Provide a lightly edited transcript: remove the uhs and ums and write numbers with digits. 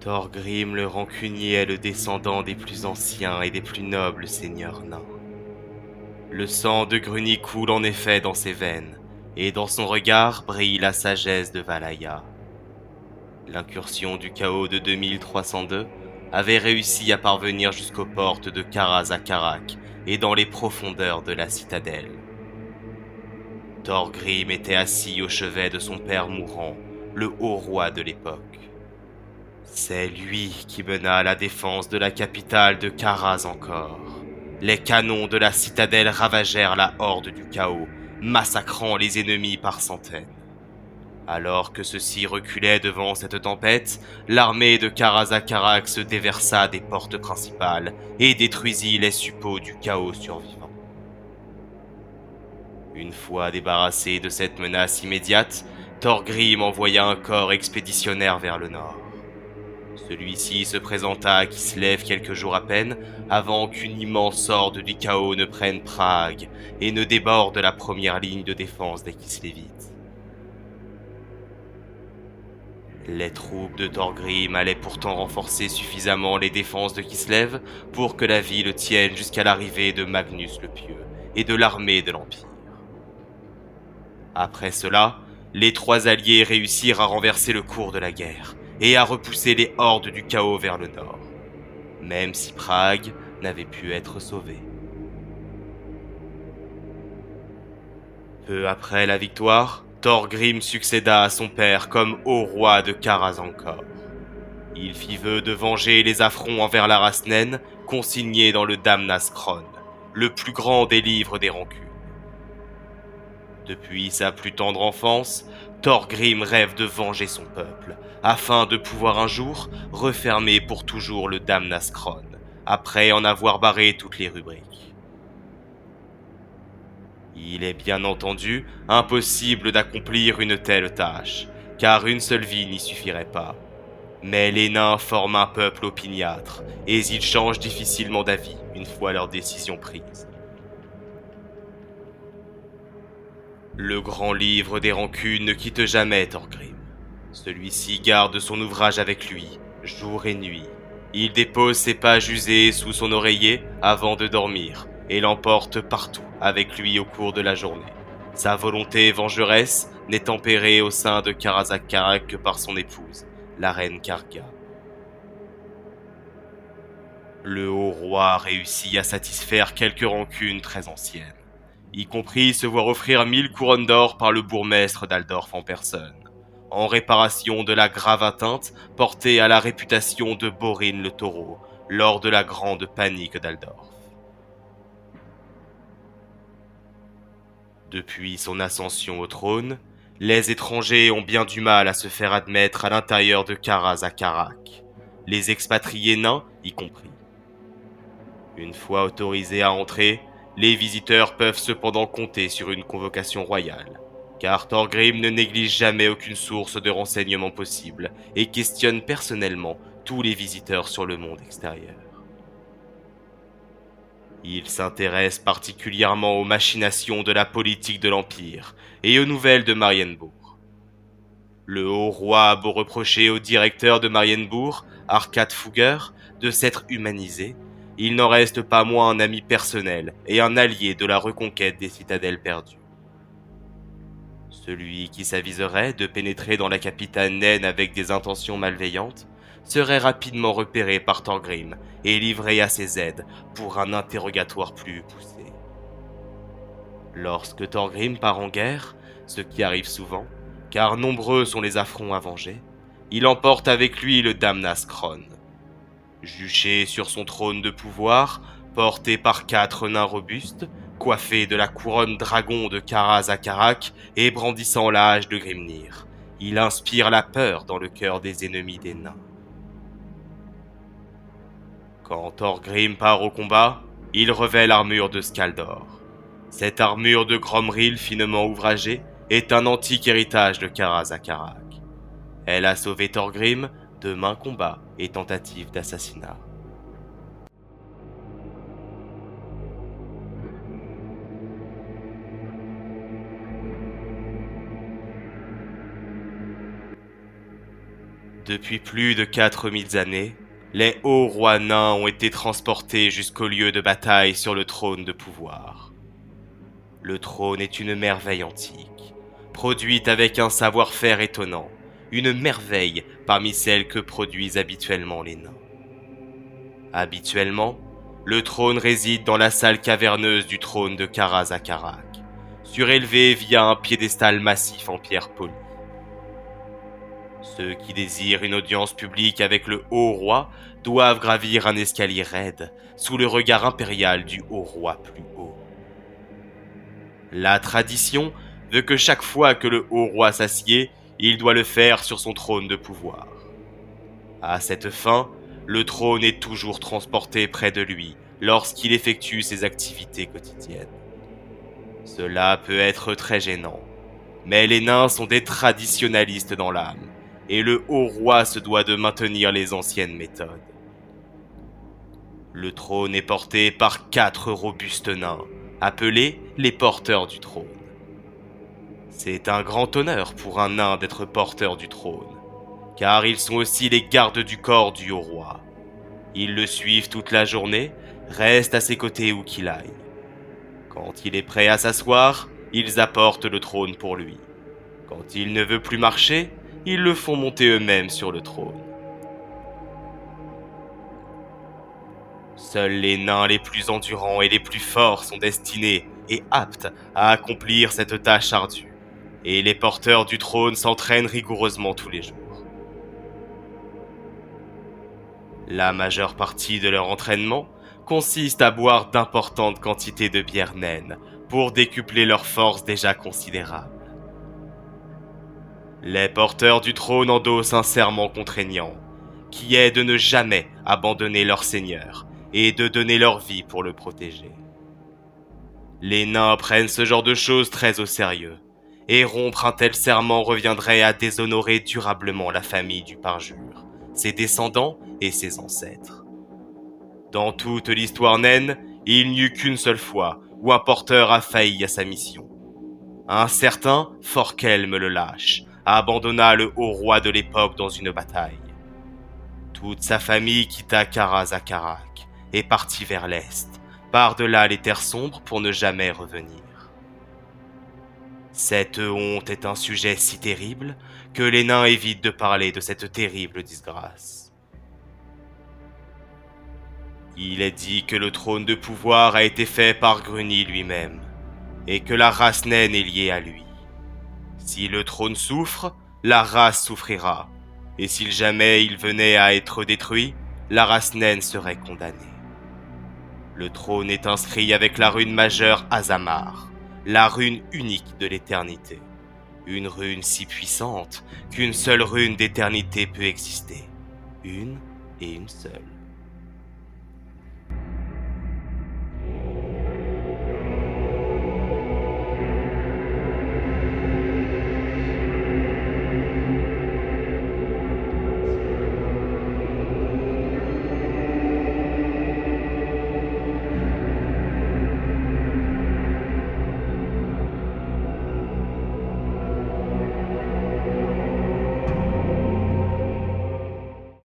Thorgrim le rancunier est le descendant des plus anciens et des plus nobles seigneurs nains. Le sang de Gruni coule en effet dans ses veines, et dans son regard brille la sagesse de Valaya. L'incursion du chaos de 2302 avait réussi à parvenir jusqu'aux portes de Karaz-Akarak et dans les profondeurs de la citadelle. Thorgrim était assis au chevet de son père mourant, le haut roi de l'époque. C'est lui qui mena la défense de la capitale de Karaz encore. Les canons de la citadelle ravagèrent la horde du chaos, massacrant les ennemis par centaines. Alors que ceux-ci reculaient devant cette tempête, l'armée de Karaz-Akarak se déversa des portes principales et détruisit les suppôts du chaos survivant. Une fois débarrassé de cette menace immédiate, Thorgrim envoya un corps expéditionnaire vers le nord. Celui-ci se présenta à Kislev quelques jours à peine avant qu'une immense horde du chaos ne prenne Prague et ne déborde la première ligne de défense des Kislevites. Les troupes de Thorgrim allaient pourtant renforcer suffisamment les défenses de Kislev pour que la ville tienne jusqu'à l'arrivée de Magnus le Pieux et de l'armée de l'Empire. Après cela, les trois alliés réussirent à renverser le cours de la guerre et à repousser les hordes du chaos vers le nord, même si Prague n'avait pu être sauvée. Peu après la victoire, Thorgrim succéda à son père comme haut roi de Karaz-Encore. Il fit vœu de venger les affronts envers la race naine consignés dans le Damnaskron, le plus grand des livres des rancunes. Depuis sa plus tendre enfance, Thorgrim rêve de venger son peuple, afin de pouvoir un jour refermer pour toujours le Damnaskron, après en avoir barré toutes les rubriques. Il est bien entendu impossible d'accomplir une telle tâche, car une seule vie n'y suffirait pas. Mais les nains forment un peuple opiniâtre, et ils changent difficilement d'avis une fois leur décision prise. Le grand livre des rancunes ne quitte jamais Thorgrim. Celui-ci garde son ouvrage avec lui, jour et nuit. Il dépose ses pages usées sous son oreiller avant de dormir, et l'emporte partout avec lui au cours de la journée. Sa volonté vengeresse n'est tempérée au sein de Karaz-Akarak que par son épouse, la reine Karga. Le haut roi réussit à satisfaire quelques rancunes très anciennes, y compris se voir offrir 1000 couronnes d'or par le bourgmestre d'Aldorf en personne, en réparation de la grave atteinte portée à la réputation de Borin le taureau lors de la grande panique d'Aldorf. Depuis son ascension au trône, les étrangers ont bien du mal à se faire admettre à l'intérieur de Karaz-Akarak, les expatriés nains y compris. Une fois autorisés à entrer, les visiteurs peuvent cependant compter sur une convocation royale, car Thorgrim ne néglige jamais aucune source de renseignement possible et questionne personnellement tous les visiteurs sur le monde extérieur. Il s'intéresse particulièrement aux machinations de la politique de l'Empire et aux nouvelles de Marienbourg. Le haut roi a beau reprocher au directeur de Marienbourg, Arkad Fugger, de s'être humanisé, il n'en reste pas moins un ami personnel et un allié de la reconquête des citadelles perdues. Celui qui s'aviserait de pénétrer dans la capitale naine avec des intentions malveillantes serait rapidement repéré par Thorgrim et livré à ses aides pour un interrogatoire plus poussé. Lorsque Thorgrim part en guerre, ce qui arrive souvent, car nombreux sont les affronts à venger, il emporte avec lui le Damnaskron. Juché sur son trône de pouvoir, porté par 4 nains robustes, coiffés de la couronne dragon de Karaz-Akarak et brandissant la hache de Grimnir, il inspire la peur dans le cœur des ennemis des nains. Quand Thorgrim part au combat, il revêt l'armure de Skaldor. Cette armure de Gromril finement ouvragée est un antique héritage de Karaz-Akarak. Elle a sauvé Thorgrim de maints combats et tentatives d'assassinat. Depuis plus de 4000 années, les hauts rois nains ont été transportés jusqu'au lieu de bataille sur le trône de pouvoir. Le trône est une merveille antique, produite avec un savoir-faire étonnant, une merveille parmi celles que produisent habituellement les nains. Habituellement, le trône réside dans la salle caverneuse du trône de Karaz-Akarak, surélevé via un piédestal massif en pierre polie. Ceux qui désirent une audience publique avec le haut roi doivent gravir un escalier raide sous le regard impérial du haut roi plus haut. La tradition veut que chaque fois que le haut roi s'assied, il doit le faire sur son trône de pouvoir. À cette fin, le trône est toujours transporté près de lui lorsqu'il effectue ses activités quotidiennes. Cela peut être très gênant, mais les nains sont des traditionalistes dans l'âme, et le haut roi se doit de maintenir les anciennes méthodes. Le trône est porté par 4 robustes nains, appelés les porteurs du trône. C'est un grand honneur pour un nain d'être porteur du trône, car ils sont aussi les gardes du corps du haut roi. Ils le suivent toute la journée, restent à ses côtés où qu'il aille. Quand il est prêt à s'asseoir, ils apportent le trône pour lui. Quand il ne veut plus marcher, ils le font monter eux-mêmes sur le trône. Seuls les nains les plus endurants et les plus forts sont destinés et aptes à accomplir cette tâche ardue, et les porteurs du trône s'entraînent rigoureusement tous les jours. La majeure partie de leur entraînement consiste à boire d'importantes quantités de bière naine pour décupler leur force déjà considérable. Les porteurs du trône endossent un serment contraignant, qui est de ne jamais abandonner leur seigneur et de donner leur vie pour le protéger. Les nains prennent ce genre de choses très au sérieux, et rompre un tel serment reviendrait à déshonorer durablement la famille du parjure, ses descendants et ses ancêtres. Dans toute l'histoire naine, il n'y eut qu'une seule fois où un porteur a failli à sa mission. Un certain Forkelm le Lâche abandonna le haut roi de l'époque dans une bataille. Toute sa famille quitta Karaz-Akarak et partit vers l'est, par-delà les terres sombres pour ne jamais revenir. Cette honte est un sujet si terrible que les nains évitent de parler de cette terrible disgrâce. Il est dit que le trône de pouvoir a été fait par Gruni lui-même, et que la race naine est liée à lui. Si le trône souffre, la race souffrira, et si jamais il venait à être détruit, la race naine serait condamnée. Le trône est inscrit avec la rune majeure Azamar, la rune unique de l'éternité. Une rune si puissante qu'une seule rune d'éternité peut exister. Une et une seule.